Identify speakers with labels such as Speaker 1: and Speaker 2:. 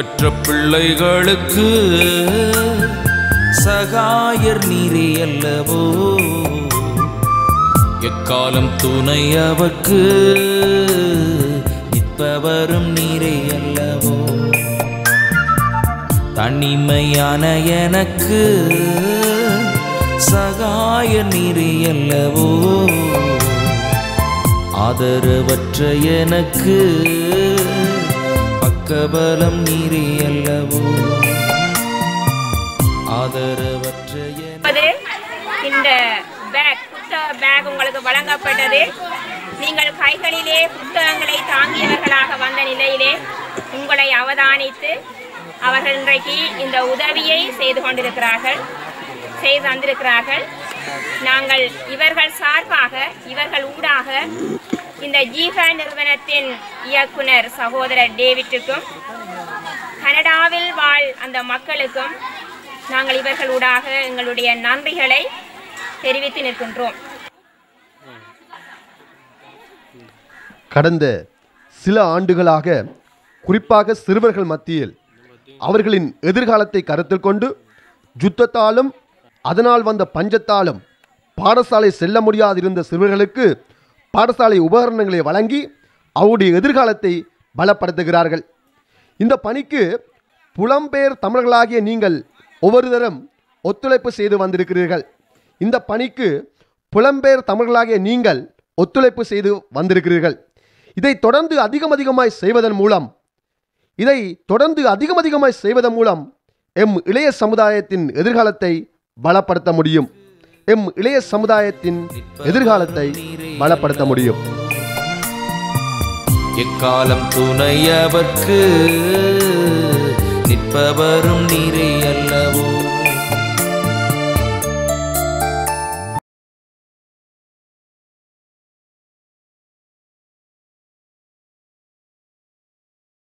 Speaker 1: திக்கற்ற பிள்ளைகளுக்கு சகாயர் நீரே அல்லவோ, எக்காலம் துணை அவர்க்கு நிற்பவரும் நீரே அல்லவோ. தனிமையான எனக்கு சகாயர் நீரே அல்லவோ, ஆதரவற்ற எனக்கு பக்கபலம் நீரே அல்லவோ, ஆதரவற்ற
Speaker 2: இந்த பேக் உங்களுக்கு வழங்கப்பட்டது. நீங்கள் கைகளிலே புத்தகங்களை தாங்கியவர்களாக வந்த நிலையிலே உங்களை அவதானித்து அவர்கள் இன்றைக்கு இந்த உதவியை செய்து தந்திருக்கிறார்கள். நாங்கள் இவர்கள் சார்பாக இவர்கள் ஊடாக இந்த ஜீஃபன் நிறுவனத்தின் இயக்குனர் சகோதரர் டேவிட்டுக்கும் கனடாவில் வாழ் அந்த மக்களுக்கும் நாங்கள் இவர்கள் ஊடாக எங்களுடைய நன்றிகளை தெரிவித்து நிற்கின்றோம்.
Speaker 3: கடந்த சில ஆண்டுகளாக குறிப்பாக சிறுவர்கள் மத்தியில் அவர்களின் எதிர்காலத்தை கருத்தில் கொண்டு யுத்தத்தாலும் அதனால் வந்த பஞ்சத்தாலும் பாடசாலை செல்ல முடியாதிருந்த சிறுவர்களுக்கு பாடசாலை உபகரணங்களை வழங்கி அவருடைய எதிர்காலத்தை பலப்படுத்துகிறார்கள். இந்த பணிக்கு புலம்பெயர் தமிழர்களாகிய நீங்கள் ஒவ்வொருத்தரும் ஒத்துழைப்பு செய்து வந்திருக்கிறீர்கள். இந்த பணிக்கு புலம்பெயர் தமிழர்களாகிய நீங்கள் ஒத்துழைப்பு செய்து வந்திருக்கிறீர்கள். இதை தொடர்ந்து அதிகமாய் செய்வதன் மூலம் எம் இளைய சமுதாயத்தின் எதிர்காலத்தை பலப்படுத்த முடியும்.
Speaker 1: எக்காலம் துணை அவர்க்கு நிற்பவரும் நீரே அல்லவோ.